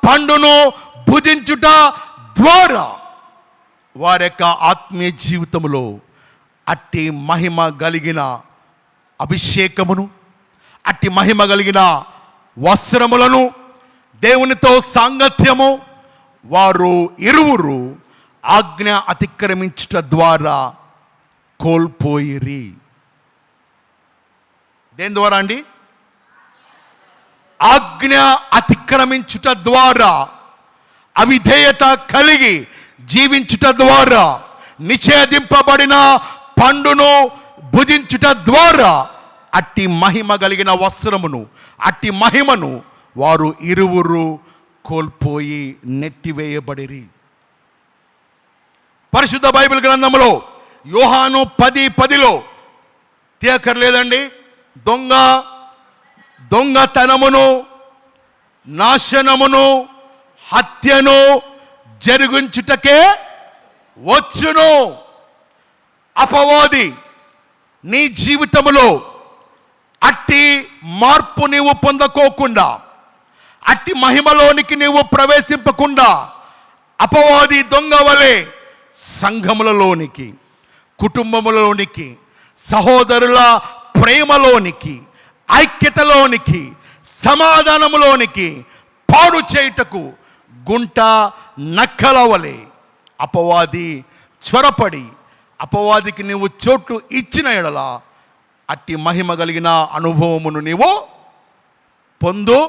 పండును భుజించుట ద్వారా వారి యొక్క ఆత్మీయ జీవితంలో అట్టి మహిమ కలిగిన అభిషేకమును, అట్టి మహిమ కలిగిన వస్త్రములను, దేవునితో సాంగత్యము వారు ఇరువురు ఆజ్ఞ అతిక్రమించుట ద్వారా కోల్పోయిరి. దేని ద్వారా అండి? ఆజ్ఞ అతిక్రమించుట ద్వారా, అవిధేయత కలిగి జీవించుట ద్వారా, నిషేధింపబడిన పండును భుజించుట ద్వారా అట్టి మహిమ కలిగిన వస్త్రమును, అట్టి మహిమను వారు ఇరువురు కోల్పోయి నెట్టివేయబడిరి. పరిశుద్ధ బైబిల్ గ్రంథంలో యోహాను 10:10 తీయకర్లేదండి, దొంగతనమును, నాశనమును, హత్యను జరిగించుటకే వచ్చును. అపవాది నీ జీవితంలో అట్టి మార్పు నీవు పొందకోకుండా, అట్టి మహిమలోనికి నీవు ప్రవేశింపకుండా అపవాది దొంగ వలె సంఘములలోనికి, కుటుంబములోనికి, సహోదరుల ప్రేమలోనికి, ఐక్యతలోనికి, సమాధానములోనికి పాడు చేయుటకు గుంట నక్కల వలె అపవాది త్వరపడి అపవాదికి నీవు చోటు ఇచ్చిన ఎడల అట్టి మహిమ కలిగిన అనుభవమును నీవు పొందుకొనలేవు.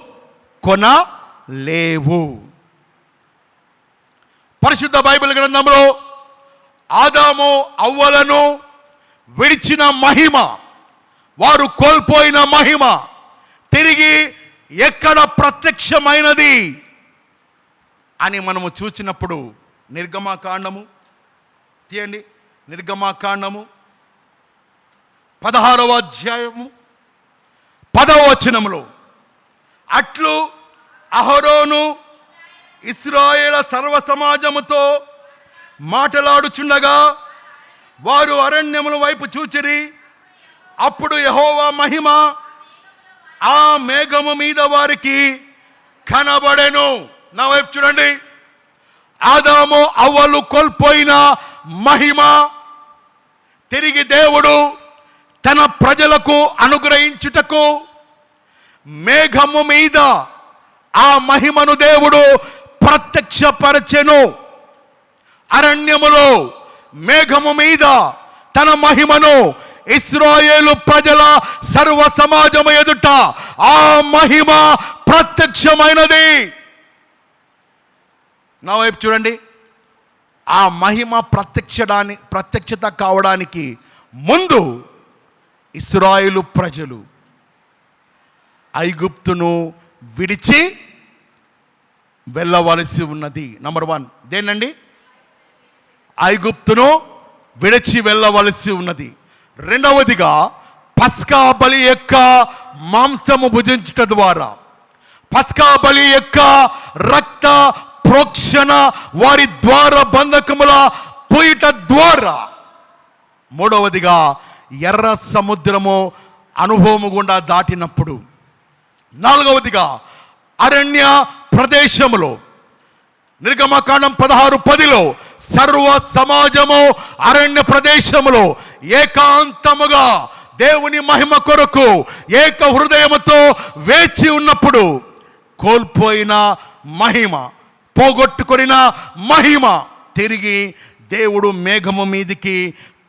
పరిశుద్ధ బైబిల్ గ్రంథంలో ఆదాము అవ్వలను విడిచిన మహిమ, వారు కోల్పోయిన మహిమ తిరిగి ఎక్కడ ప్రత్యక్షమైనది అని మనము చూసినప్పుడు నిర్గమాకాండము తీయండి, నిర్గమాకాండము 16వ అధ్యాయము 10వ వచనములో, అట్లు అహరోను ఇశ్రాయేలు సర్వ సమాజముతో మాటలాడుచుండగా వారు అరణ్యముల వైపు చూచిరి. అప్పుడు యెహోవా మహిమ ఆ మేఘము మీద వారికి కనబడెను. నా వైపు చూడండి. ఆదాము అవ్వలు కోల్పోయిన మహిమ తిరిగి దేవుడు తన ప్రజలకు అనుగ్రహించుటకు మేఘము మీద ఆ మహిమను దేవుడు ప్రత్యక్షపరచెను. అరణ్యములో మేఘము మీద తన మహిమను ఇశ్రాయేలు ప్రజల సర్వ సమాజము ఎదుట ఆ మహిమ ప్రత్యక్షమైనది. నా వైపు చూడండి. ఆ మహిమ ప్రత్యక్షత కావడానికి ముందు ఇశ్రాయేలు ప్రజలు ఐగుప్తును విడిచి వెళ్ళవలసి ఉన్నది. నంబర్ 1 దేనండి? ఐగుప్తును విడిచి వెళ్ళవలసి ఉన్నది. రెండవదిగా పస్కా బలి యొక్క మాంసము భుజించుట ద్వారా, పస్కా బలి యొక్క రక్త ప్రోక్షణ వారి ద్వార బంధకముల పోయిట ద్వారా, మూడవదిగా ఎర్ర సముద్రము అనుభవము గుండా దాటినప్పుడు, నాలుగవదిగా అరణ్య ప్రదేశములో నిర్గమకాండం 16:10లో సర్వ సమాజము అరణ్య ప్రదేశములో ఏకాంతముగా దేవుని మహిమ కొరకు ఏక హృదయముతో వేచి ఉన్నప్పుడు కోల్పోయిన మహిమ, పోగొట్టుకొనిన మహిమ తిరిగి దేవుడు మేఘము మీదికి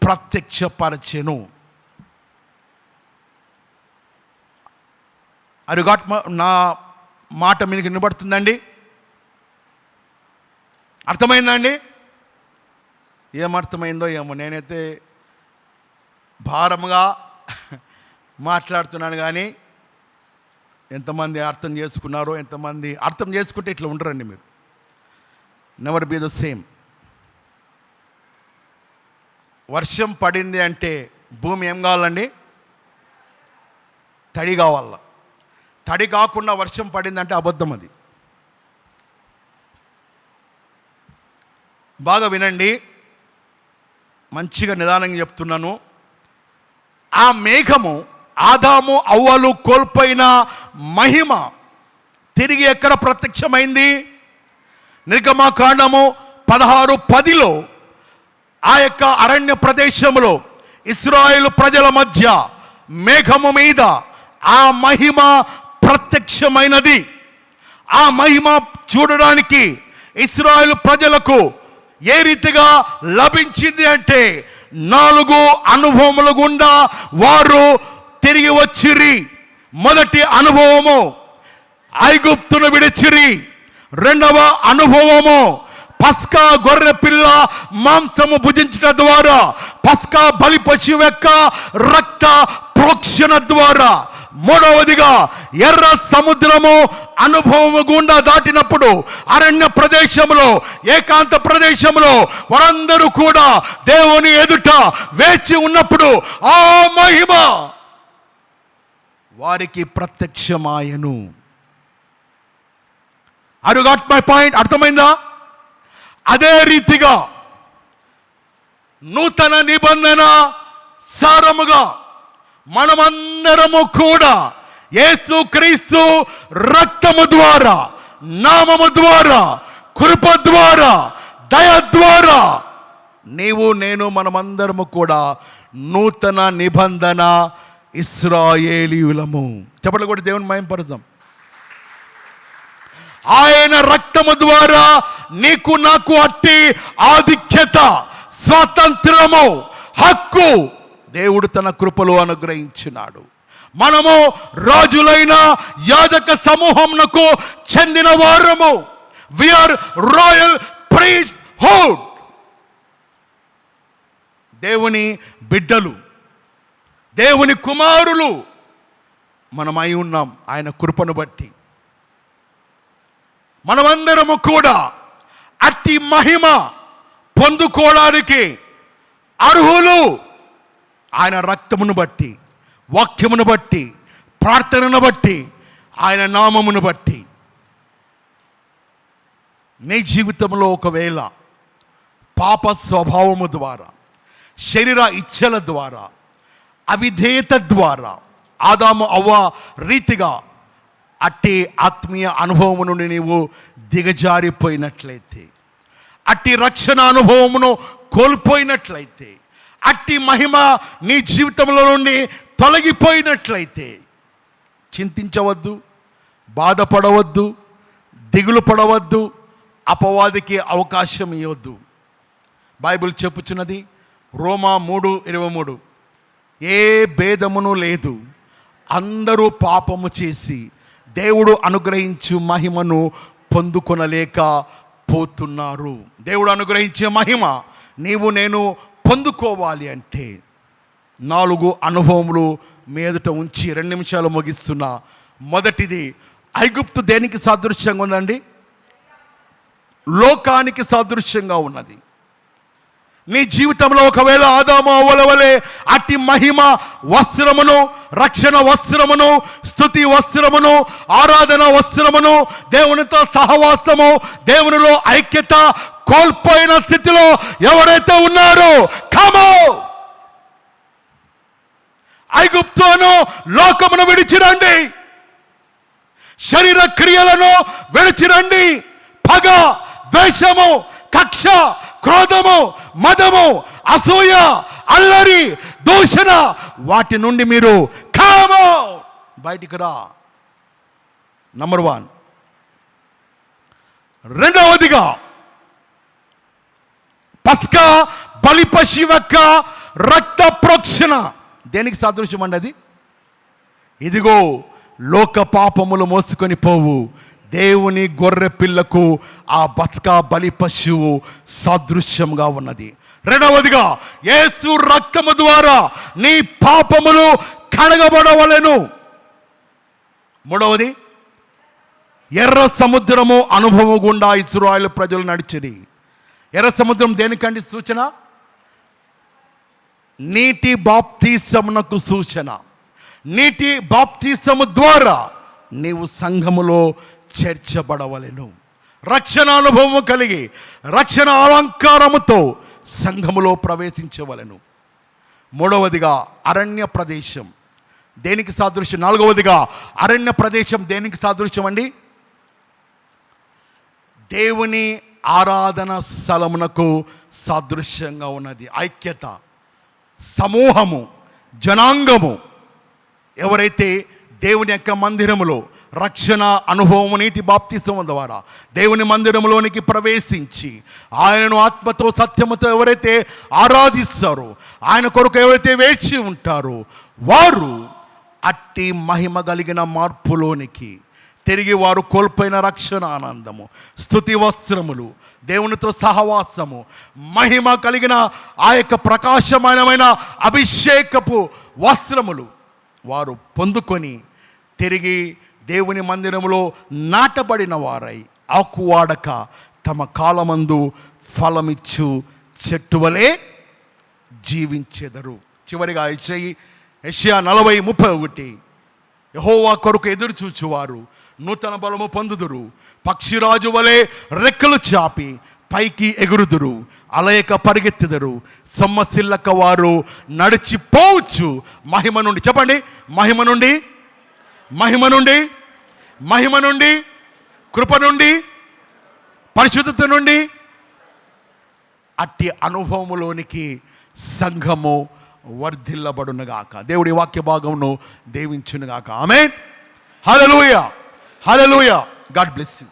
ప్రత్యక్షపరచెను. అరుగాట్ నా మాట మీకు వినబడుతుందండి? అర్థమైందండి? ఏమర్థమైందో ఏమో, నేనైతే భారముగా మాట్లాడుతున్నాను, కానీ ఎంతమంది అర్థం చేసుకున్నారో, ఎంతమంది అర్థం చేసుకుంటే ఇట్లా ఉండరండి మీరు. Never be the same. వర్షం పడింది అంటే భూమి ఏం కావాలండి? తడి కావాల. తడి కాకుండా వర్షం పడిందంటే అబద్ధం. అది బాగా వినండి, మంచిగా నిదానంగా చెప్తున్నాను. ఆ మేఘము ఆదాము అవ్వలు కోల్పోయిన మహిమ తిరిగి ఎక్కడ ప్రత్యక్షమైంది? నిర్గమకాండము 16:10లో ఆ యొక్క అరణ్య ప్రదేశంలో ఇశ్రాయేలు ప్రజల మధ్య మేఘము మీద ఆ మహిమ ప్రత్యక్షమైనది. ఆ మహిమ చూడడానికి ఇశ్రాయేలు ప్రజలకు ఏ రీతిగా లభించింది అంటే 4 అనుభవముల గుండా వారు తిరిగి వచ్చిరి. మొదటి అనుభవము ఐగుప్తును విడిచిరి. రెండవ అనుభవము పస్కా గొర్రె పిల్ల మాంసము భుజించడం ద్వారా, పస్కా బలి పశువు యొక్క రక్త ప్రోక్షణ ద్వారా. మూడవదిగా ఎర్ర సముద్రము అనుభవము గుండా దాటినప్పుడు అరణ్య ప్రదేశంలో, ఏకాంత ప్రదేశంలో వారందరూ కూడా దేవుని ఎదుట వేచి ఉన్నప్పుడు ఆ మహిమ వారికి ప్రత్యక్షమాయను. Are you got my point? అర్థమైందా? అదే రీతిగా నూతన నిబంధన సారముగా మనమందరము కూడా యేసుక్రీస్తు రక్తము ద్వారా, నామము ద్వారా, కృప ద్వారా, దయ ద్వారా నీవు నేను మనమందరము కూడా నూతన నిబంధన ఇశ్రాయేలీయులము. చెప్పండి కూడా దేవుని మహిమపరుద్దాం. ఆయన రక్తము ద్వారా నీకు నాకు అట్టి ఆధిక్యత, స్వాతంత్రము, హక్కు దేవుడు తన కృపలో అనుగ్రహించినాడు. మనము రాజులైన యాజక సమూహమునకు చెందిన వారము. We are royal priesthood. దేవుని బిడ్డలు, దేవుని కుమారులు మనమై ఉన్నాం ఆయన కృపను బట్టి. మనమందరము కూడా అట్టి మహిమ పొందుకోవడానికి అర్హులు. ఆయన రక్తమును బట్టి, వాక్యమును బట్టి, ప్రార్థనను బట్టి, ఆయన నామమును బట్టి. నీ జీవితంలో ఒకవేళ పాప స్వభావము ద్వారా, శరీర ఇచ్ఛల ద్వారా, అవిధేయత ద్వారా ఆదాము అవ్వ రీతిగా అట్టి ఆత్మీయ అనుభవము నుండి నీవు దిగజారిపోయినట్లయితే, అట్టి రక్షణ అనుభవమును కోల్పోయినట్లయితే, అట్టి మహిమ నీ జీవితంలో నుండి తొలగిపోయినట్లయితే చింతించవద్దు, బాధపడవద్దు, దిగులు పడవద్దు, అపవాదికి అవకాశం ఇవ్వద్దు. బైబిల్ చెప్పుచున్నది రోమా 3:23, ఏ భేదమును లేదు, అందరూ పాపము చేసి దేవుడు అనుగ్రహించు మహిమను పొందుకొనలేక పోతున్నారు. దేవుడు అనుగ్రహించే మహిమ నీవు నేను పొందుకోవాలి అంటే 4 అనుభవములు మీ ఎదుట ఉంచి 2 నిమిషాలు ముగిస్తున్నా. మొదటిది ఐగుప్తు దేనికి సాదృశ్యంగా ఉందండి? లోకానికి సాదృశ్యంగా ఉన్నది. నీ జీవితంలో ఒకవేళ ఆదాము అవ్వల వలె అట్టి మహిమ వస్త్రమును, రక్షణ వస్త్రమును, స్తుతి వస్త్రమును, ఆరాధన వస్త్రమును, దేవునితో సహవాసము, దేవునిలో ఐక్యత కోల్పోయిన స్థితిలో ఎవరైతే ఉన్నారో, కమో ఐగుప్తును లోకమును విడిచిరండి, శరీర క్రియలను విడిచిరండి. పగ, ద్వేషము, కక్ష, క్రోధము, మదము, అసూయ, అల్లరి, దూషణ, వాటి నుండి మీరు బయటికి రా. నంబర్ 1. రెండవదిగా, పస్కా బలి పశువు యొక్క రక్త ప్రోక్షణ దేనికి సాదృశ్యం అండి? అది ఇదిగో లోక పాపములు మోసుకొని పోవు దేవుని గొర్రె పిల్లకు ఆ పస్కా బలి పశువు సాదృశ్యంగా ఉన్నది. రెండవదిగా, యేసు రక్తము ద్వారా నీ పాపములు కడగబడవలెను. మూడవది, ఎర్ర సముద్రము అనుభవం గుండా ఇశ్రాయేలు ప్రజలు నడిచిరి. ఎర్ర సముద్రం దేనికండి సూచన? నీటి బాప్తిసమునకు సూచన. నీటి బాప్తిసము ద్వారా నీవు సంఘములో చేర్చబడవలెను. రక్షణ అనుభవము కలిగి రక్షణ అలంకారముతో సంఘములో ప్రవేశించవలెను. మూడవదిగా, అరణ్య ప్రదేశం దేనికి సాదృశ్యం? నాలుగవదిగా, అరణ్య ప్రదేశం దేనికి సాదృశ్యం అండి? దేవుని ఆరాధన స్థలమునకు సాదృశ్యంగా ఉన్నది. ఐక్యత, సమూహము, జనాంగము ఎవరైతే దేవుని యొక్క మందిరములో రక్షణ అనుభవము నీటి బాప్తిసం ద్వారా దేవుని మందిరంలోనికి ప్రవేశించి ఆయనను ఆత్మతో సత్యముతో ఎవరైతే ఆరాధిస్తారో, ఆయన కొరకు ఎవరైతే వేచి ఉంటారో, వారు అట్టి మహిమ కలిగిన మార్పులోనికి తిరిగి వారు కోల్పోయిన రక్షణ ఆనందము, స్తుతి వస్త్రములు, దేవునితో సహవాసము, మహిమ కలిగిన ఆ యొక్క ప్రకాశమానమైన అభిషేకపు వస్త్రములు వారు పొందుకొని తిరిగి దేవుని మందిరములో నాటబడిన వారై ఆకువాడక తమ కాలమందు ఫలమిచ్చు చెట్టు వలె జీవించెదరు. చివరిగా యెషయా 40:31 యెహోవా కొరకు ఎదురు చూచువారు నూతన బలము పొందుదురు, పక్షిరాజు వలె రెక్కలు చాపి పైకి ఎగురుదురు, అలయక పరిగెత్తుదురు, సొమ్మసిల్లక వారు నడిచిపోవచ్చు. మహిమ నుండి చెప్పండి, మహిమ నుండి, మహిమ నుండి, మహిమ నుండి, కృప నుండి, పరిశుద్ధత నుండి అట్టి అనుభవములోనికి సంఘము వర్ధిల్లబడునుగాక. దేవుడి వాక్య భాగమును దీవించునుగాక. ఆమేన్. హల్లెలూయా, హల్లెలూయా. God bless you.